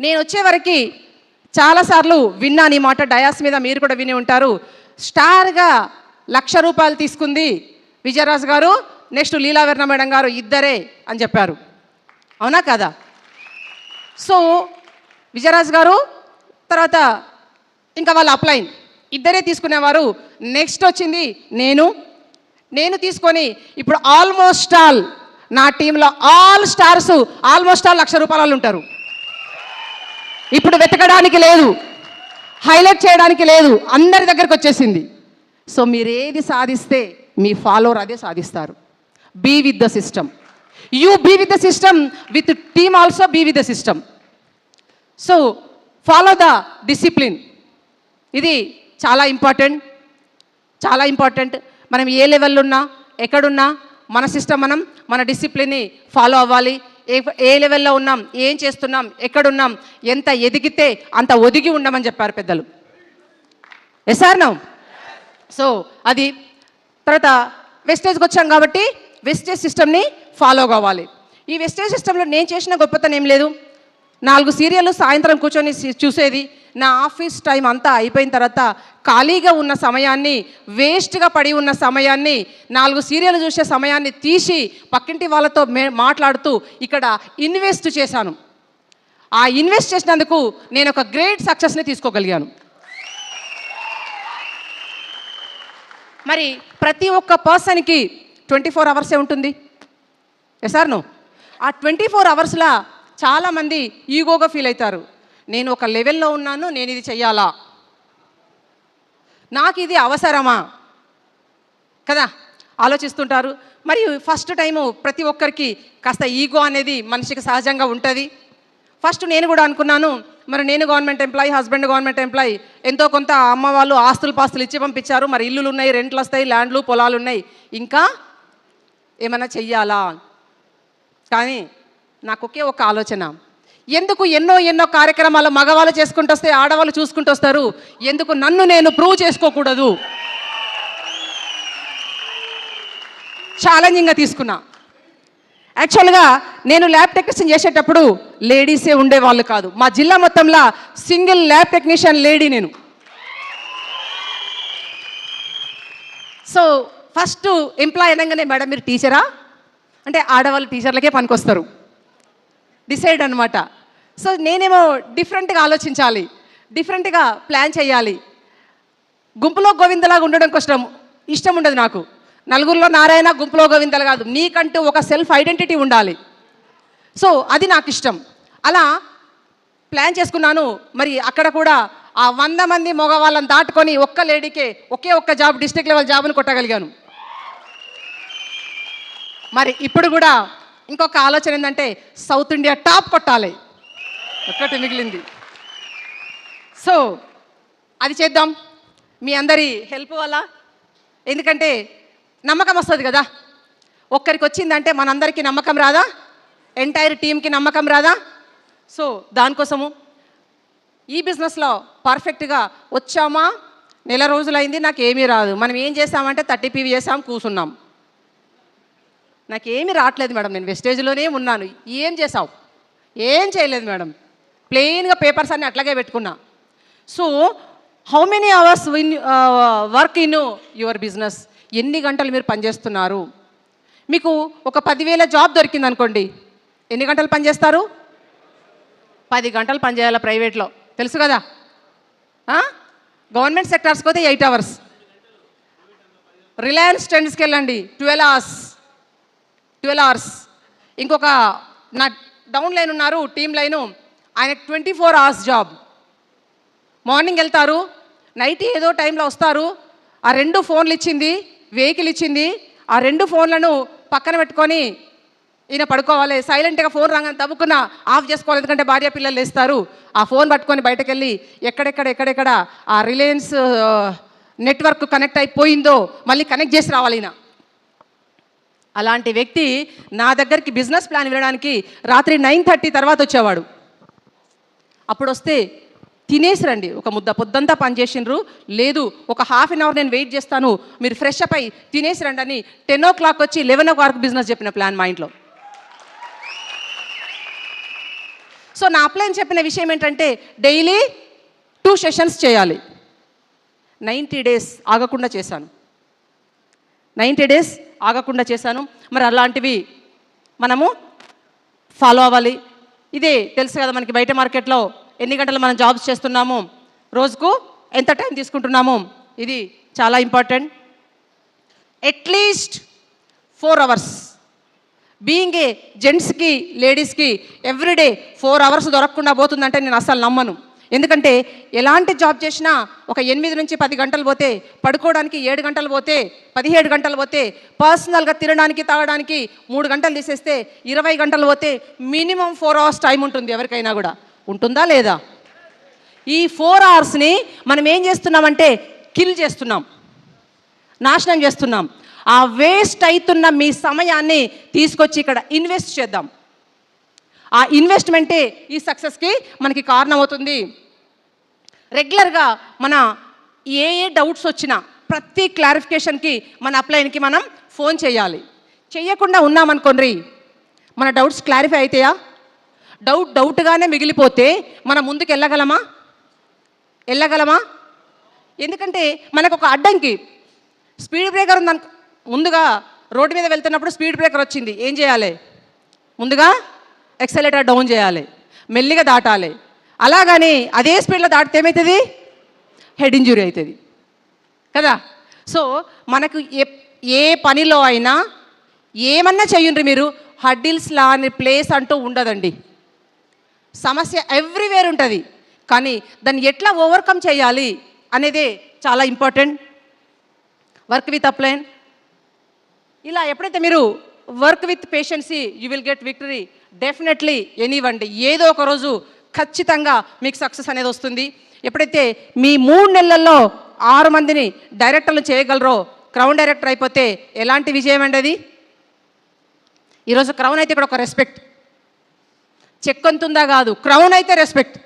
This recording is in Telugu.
నేను వచ్చే వరకు చాలాసార్లు విన్నాను ఈ మాట, డయాస్ మీద మీరు కూడా విని ఉంటారు. స్టార్గా 1,00,000 రూపాయలు తీసుకుంది విజయరాజు గారు, నెక్స్ట్ లీలావర్ణ మేడం గారు ఇద్దరే అని చెప్పారు. అవునా కదా? సో విజయరాజు గారు తర్వాత ఇంకా వాళ్ళ అప్లైన్ ఇద్దరే తీసుకునేవారు. నెక్స్ట్ వచ్చింది నేను తీసుకొని ఇప్పుడు ఆల్మోస్ట్ ఆల్ నా టీంలో ఆల్ స్టార్స్ ఆల్మోస్ట్ ఆల్ 1,00,000 రూపాయలు ఉంటారు. ఇప్పుడు వెతకడానికి లేదు, హైలైట్ చేయడానికి లేదు, అందరి దగ్గరకు వచ్చేసింది. సో మీరు ఏది సాధిస్తే మీ ఫాలోవర్ అదే సాధిస్తారు. Be with the system. You be with the system, with team also be with the system. So follow the discipline. ఇది చాలా ఇంపార్టెంట్. మనం ఏ లెవెల్లో ఉన్నా ఎక్కడున్నా మన సిస్టమ్ మన డిసిప్లిన్ని ఫాలో అవ్వాలి. ఏ లెవెల్లో ఉన్నాం, ఏం చేస్తున్నాం, ఎక్కడున్నాం, ఎంత ఎదిగితే అంత ఒదిగి ఉండమని చెప్పారు పెద్దలు. Yes or no? సో అది తర్వాత వెస్టేజ్కి వచ్చాం కాబట్టి వెస్టేజ్ సిస్టమ్ని ఫాలో కావాలి. ఈ వెస్టేజ్ సిస్టంలో నేను చేసిన గొప్పతనం ఏం లేదు. 4 సీరియళ్ళు సాయంత్రం కూర్చొని చూసేది. నా ఆఫీస్ టైం అంతా అయిపోయిన తర్వాత ఖాళీగా ఉన్న సమయాన్ని, వేస్ట్గా పడి ఉన్న సమయాన్ని, 4 సీరియళ్ళు చూసే సమయాన్ని తీసి పక్కింటి వాళ్ళతో మాట్లాడుతూ ఇక్కడ ఇన్వెస్ట్ చేశాను. ఆ ఇన్వెస్ట్ చేసినందుకు నేను ఒక గ్రేట్ సక్సెస్ని తీసుకోగలిగాను. మరి ప్రతి ఒక్క పర్సన్కి 24 అవర్సే ఉంటుంది. Yes or no? ఆ 24 అవర్స్లో చాలామంది ఈగోగా ఫీల్ అవుతారు. నేను ఒక లెవెల్లో ఉన్నాను, నేను ఇది చెయ్యాలా, నాకు ఇది అవసరమా కదా ఆలోచిస్తుంటారు. మరి ఫస్ట్ టైము ప్రతి ఒక్కరికి కాస్త ఈగో అనేది మనిషికి సహజంగా ఉంటుంది. ఫస్ట్ నేను కూడా అనుకున్నాను, మరి నేను government employee, husband government employee, ఎంతో కొంత అమ్మ వాళ్ళు ఆస్తులు ఇచ్చి పంపించారు, మరి ఇల్లులు ఉన్నాయి, రెంట్లు వస్తాయి, ల్యాండ్లు పొలాలు ఉన్నాయి, ఇంకా ఏమైనా చెయ్యాలా. కానీ నాకు ఒకే ఒక ఆలోచన, ఎందుకు ఎన్నో కార్యక్రమాలు మగవాళ్ళు చేసుకుంటూ వస్తే ఆడవాళ్ళు చూసుకుంటూ వస్తారు, ఎందుకు నన్ను నేను ప్రూవ్ చేసుకోకూడదు? ఛాలెంజింగ్గా తీసుకున్నా. యాక్చువల్గా నేను ల్యాబ్ టెక్నీషియన్ చేసేటప్పుడు లేడీసే ఉండేవాళ్ళు కాదు. మా జిల్లా మొత్తంలో సింగిల్ ల్యాబ్ టెక్నీషియన్ లేడీ నేను. సో ఫస్ట్ ఎంప్లాయ్ అనగానే, మేడం మీరు టీచరా అంటే ఆడవాళ్ళు టీచర్లకే పనికొస్తారు డిసైడ్ అనమాట. సో నేనేమో డిఫరెంట్గా ఆలోచించాలి, డిఫరెంట్గా ప్లాన్ చేయాలి. గుంపులో గోవిందలాగా ఉండడం ఇష్టం ఉండదు నాకు. నలుగురిలో నారాయణ, గుంపులో గోవిందలు కాదు, నీకంటూ ఒక సెల్ఫ్ ఐడెంటిటీ ఉండాలి. సో అది నాకు ఇష్టం. అలా ప్లాన్ చేసుకున్నాను. మరి అక్కడ కూడా ఆ 100 మంది మగవాళ్ళని దాటుకొని ఒక్క లేడీకే ఒక్క జాబ్, డిస్ట్రిక్ట్ లెవెల్ జాబ్ని కొట్టగలిగాను. మరి ఇప్పుడు కూడా ఇంకొక ఆలోచన ఏంటంటే సౌత్ ఇండియా టాప్ కొట్టాలి, ఒక్కటి మిగిలింది. సో అది చేద్దాం మీ అందరి హెల్ప్ వల్ల. ఎందుకంటే నమ్మకం వస్తుంది కదా, ఒక్కరికి వచ్చిందంటే మనందరికీ నమ్మకం రాదా? ఎంటైర్ టీంకి నమ్మకం రాదా? సో దానికోసము ఈ బిజినెస్లో పర్ఫెక్ట్గా వచ్చామా, నెల రోజులైంది, నాకు ఏమీ రాదు. మనం ఏం చేసామంటే 30 PV చేసాం, కూర్చున్నాం. నాకేమీ రావట్లేదు మేడం, నేను వెస్టేజ్లోనే ఉన్నాను. ఏం చేసావు? ఏం చేయలేదు మేడం, ప్లెయిన్గా పేపర్స్ అన్నీ అట్లాగే పెట్టుకున్నా. So how many hours work in your business? ఎన్ని గంటలు మీరు పనిచేస్తున్నారు? మీకు ఒక 10,000 జాబ్ దొరికింది అనుకోండి, ఎన్ని గంటలు పనిచేస్తారు? 10 గంటలు పనిచేయాలి ప్రైవేట్లో, తెలుసు కదా. గవర్నమెంట్ సెక్టార్స్కి పోతే 8 అవర్స్. రిలయన్స్ ట్రెండ్స్కి వెళ్ళండి, 12 అవర్స్. ఇంకొక నా డౌన్ లైన్ ఉన్నారు, టీమ్ లైను, ఆయన 24 అవర్స్ జాబ్. మార్నింగ్ వెళ్తారు, నైట్ ఏదో టైంలో వస్తారు. ఆ 2 ఫోన్లు ఇచ్చింది, వెహికల్ ఇచ్చింది, ఆ 2 ఫోన్లను పక్కన పెట్టుకొని ఈయన పడుకోవాలి. సైలెంట్గా ఫోన్ రాగానే తవ్వుకున్న ఆఫ్ చేసుకోవాలి, ఎందుకంటే భార్య పిల్లలు లేస్తారు. ఆ ఫోన్ పట్టుకొని బయటకు వెళ్ళి ఎక్కడెక్కడ ఆ రిలయన్స్ నెట్వర్క్ కనెక్ట్ అయిపోయిందో మళ్ళీ కనెక్ట్ చేసి రావాలి ఈయన. అలాంటి వ్యక్తి నా దగ్గరికి బిజినెస్ ప్లాన్ వినడానికి రాత్రి 9:30 తర్వాత వచ్చేవాడు. అప్పుడు వస్తే తినేసి రండి, ఒక ముద్ద పొద్దంతా పనిచేసిండ్రు, లేదు ఒక ½ అన్ అవర్ నేను వెయిట్ చేస్తాను, మీరు ఫ్రెష్ అప్ అయి తినేసి రండి అని 10 o'clock వచ్చి 11 o'clock బిజినెస్ చెప్పిన ప్లాన్ మా ఇంట్లో. సో నా అప్లైన్ చెప్పిన విషయం ఏంటంటే డైలీ 2 సెషన్స్ చేయాలి. 90 డేస్ ఆగకుండా చేశాను. 90 డేస్ ఆగకుండా చేశాను. మరి అలాంటివి మనము ఫాలో అవ్వాలి. ఇదే తెలుసు కదా మనకి, బయట మార్కెట్లో ఎన్ని గంటలు మనం జాబ్స్ చేస్తున్నాము, రోజుకు ఎంత టైం తీసుకుంటున్నాము, ఇది చాలా important. At least 4 hours. Being a జెంట్స్కి లేడీస్కి ఎవ్రీడే 4 అవర్స్ దొరకకుండా పోతుందంటే నేను అసలు నమ్మను. ఎందుకంటే ఎలాంటి జాబ్ చేసినా ఒక 8 నుంచి 10 గంటలు పోతే, పడుకోవడానికి 7 గంటలు పోతే, 17 గంటలు పోతే, పర్సనల్గా తినడానికి తాగడానికి 3 గంటలు తీసేస్తే 20 గంటలు పోతే మినిమం 4 అవర్స్ టైం ఉంటుంది. ఎవరికైనా కూడా ఉంటుందా లేదా? ఈ 4 అవర్స్ని మనం ఏం చేస్తున్నామంటే కిల్ చేస్తున్నాం, నాశనం చేస్తున్నాం. ఆ వేస్ట్ అవుతున్న మీ సమయాన్ని తీసుకొచ్చి ఇక్కడ ఇన్వెస్ట్ చేద్దాం. ఆ ఇన్వెస్ట్మెంటే ఈ సక్సెస్కి మనకి కారణమవుతుంది. రెగ్యులర్గా మన ఏ డౌట్స్ వచ్చినా ప్రతి క్లారిఫికేషన్కి మన అప్లైన్కి మనం ఫోన్ చేయాలి. చేయకుండా ఉన్నామనుకోండి, మన డౌట్స్ క్లారిఫై అవుతాయా? డౌట్గానే మిగిలిపోతే మనం ముందుకు వెళ్ళగలమా? ఎందుకంటే మనకు ఒక అడ్డంకి, స్పీడ్ బ్రేకర్ ఉంది. ముందుగా రోడ్డు మీద వెళ్తున్నప్పుడు స్పీడ్ బ్రేకర్ వచ్చింది, ఏం చేయాలి? ముందుగా ఎక్సలేటర్ డౌన్ చేయాలి, మెల్లిగా దాటాలి. అలాగని అదే స్పీడ్లో దాటితే ఏమవుతుంది? హెడ్ ఇంజురీ అవుతుంది కదా. సో మనకు ఏ పనిలో అయినా ఏమన్నా చెయ్యండి మీరు, హడ్డిల్స్ లాని ప్లేస్ అంటూ ఉండదండి. సమస్య ఎవ్రీవేర్ ఉంటుంది, కానీ దాన్ని ఎట్లా ఓవర్కమ్ చేయాలి అనేదే చాలా ఇంపార్టెంట్. Work with upline. ఇలా ఎప్పుడైతే మీరు work with patience you will get victory. Definitely ఎనీవండి, ఏదో ఒక రోజు ఖచ్చితంగా మీకు సక్సెస్ అనేది వస్తుంది. ఎప్పుడైతే మీ 3 నెలల్లో 6 మందిని డైరెక్టర్లు చేయగలరో, క్రౌన్ డైరెక్టర్ అయిపోతే ఎలాంటి విజయం అండి అది? ఈరోజు క్రౌన్ అయితే ఇక్కడ ఒక రెస్పెక్ట్, చెక్ అంతుందా కాదు, క్రౌన్ అయితే రెస్పెక్ట్.